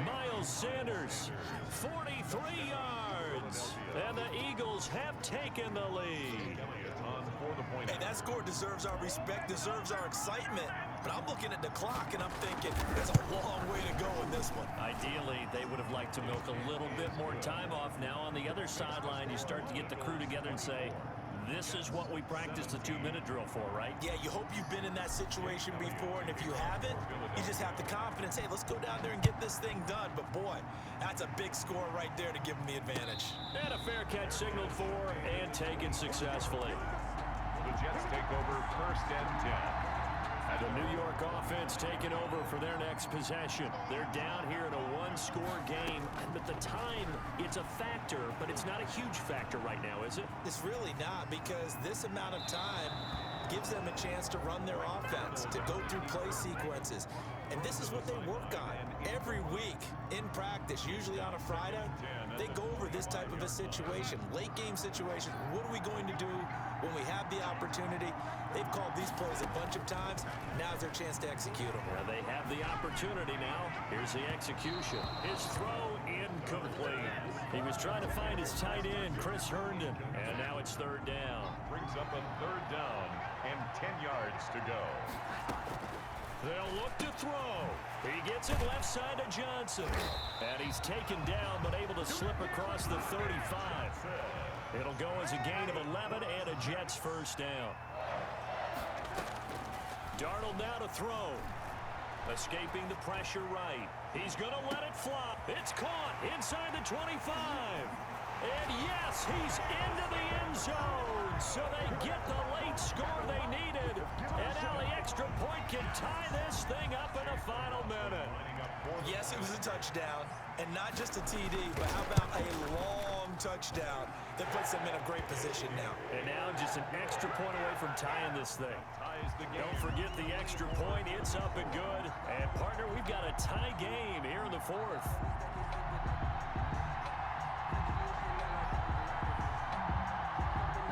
Miles Sanders, 43 yards. And the Eagles have taken the lead. Hey, that score deserves our respect, deserves our excitement. But I'm looking at the clock, and I'm thinking there's a long way to go in this one. Ideally, they would have liked to milk a little bit more time off. Now on the other sideline, you start to get the crew together and say, this is what we practiced the 2-minute drill for, right? Yeah, you hope you've been in that situation before, and if you haven't, you just have the confidence, hey, let's go down there and get this thing done. But, boy, that's a big score right there to give them the advantage. And a fair catch signaled for and taken successfully. The Jets take over 1st and 10. The New York offense taking over for their next possession. They're down here in a one-score game. But the time, it's a factor, but it's not a huge factor right now, is it? It's really not, because this amount of time gives them a chance to run their offense, to go through play sequences. And this is what they work on every week in practice, usually on a Friday. They go over this type of a situation, late game situation. What are we going to do when we have the opportunity? They've called these plays a bunch of times. Now's their chance to execute them. Well, they have the opportunity now. Here's the execution. His throw incomplete. He was trying to find his tight end, Chris Herndon. And now it's 3rd down. Brings up a 3rd down and 10 yards to go. They'll look to throw. He gets it left side to Johnson. And he's taken down but able to slip across the 35. It'll go as a gain of 11 and a Jets 1st down. Darnold now to throw. Escaping the pressure right. He's going to let it fly. It's caught inside the 25. And yes, he's into the end zone. So they get the late score they needed. And now the extra point can tie this thing up in the final minute. Yes, it was a touchdown. And not just a TD, but how about a long touchdown that puts them in a great position now. And now just an extra point away from tying this thing. Don't forget the extra point. It's up and good. And, partner, we've got a tie game here in the 4th.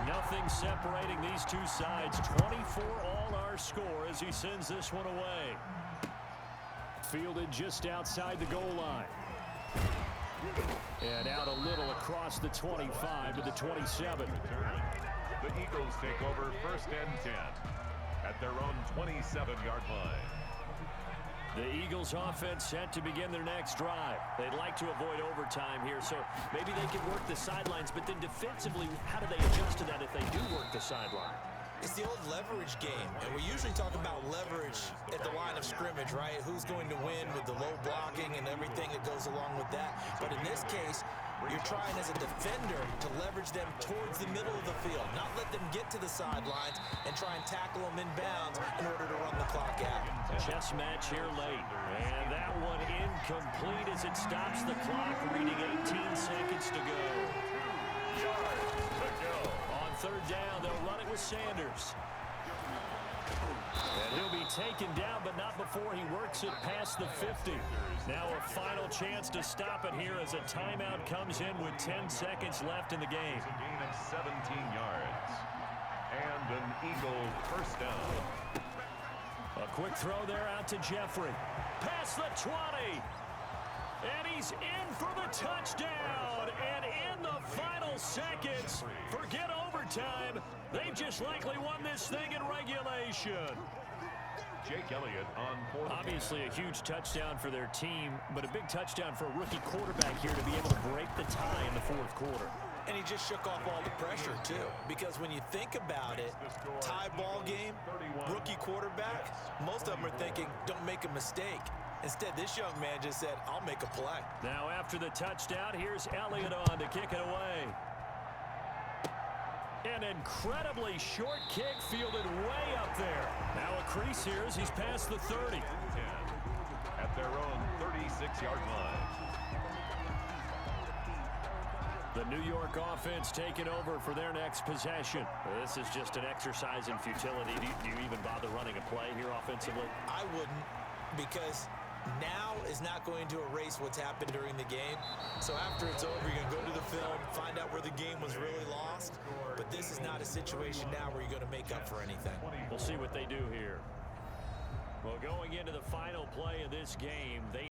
Nothing separating these two sides. 24 all our score as he sends this one away. Fielded just outside the goal line. And out a little across the 25 to the 27. The Eagles take over 1st and 10 at their own 27-yard line. The Eagles offense set to begin their next drive. They'd like to avoid overtime here, so maybe they can work the sidelines, but then defensively, how do they adjust to that if they do work the sideline? It's the old leverage game, and we usually talk about leverage at the line of scrimmage, right? Who's going to win with the low blocking and everything that goes along with that. But in this case, you're trying as a defender to leverage them towards the middle of the field, not let them get to the sidelines and try and tackle them in bounds in order to run the clock out. Chess match here late. And that one incomplete as it stops the clock, reading 18 seconds to go. On 3rd down, they'll run it with Sanders. And he'll be taken down, but not before he works it past the 50. Now a final chance to stop it here as a timeout comes in with 10 seconds left in the game. It's a gain of 17 yards. And an Eagle 1st down. A quick throw there out to Jeffrey. Past the 20. And he's in for the touchdown. And in the final seconds, forget overtime. They've just likely won this thing in regulation. Jake Elliott on 4th. Obviously a huge touchdown for their team, but a big touchdown for a rookie quarterback here to be able to break the tie in the 4th quarter. And he just shook off all the pressure, too. Because when you think about it, tie ball game, rookie quarterback, most of them are thinking, don't make a mistake. Instead, this young man just said, I'll make a play. Now after the touchdown, here's Elliott on to kick it away. An incredibly short kick fielded way up there. Now a crease here as he's past the 30. At their own 36-yard line. The New York offense taking over for their next possession. This is just an exercise in futility. Do you even bother running a play here offensively? I wouldn't, because now is not going to erase what's happened during the game. So after it's over, you're going to go to the film, find out where the game was really lost. But this is not a situation now where you're going to make up for anything. We'll see what they do here. Well, going into the final play of this game, they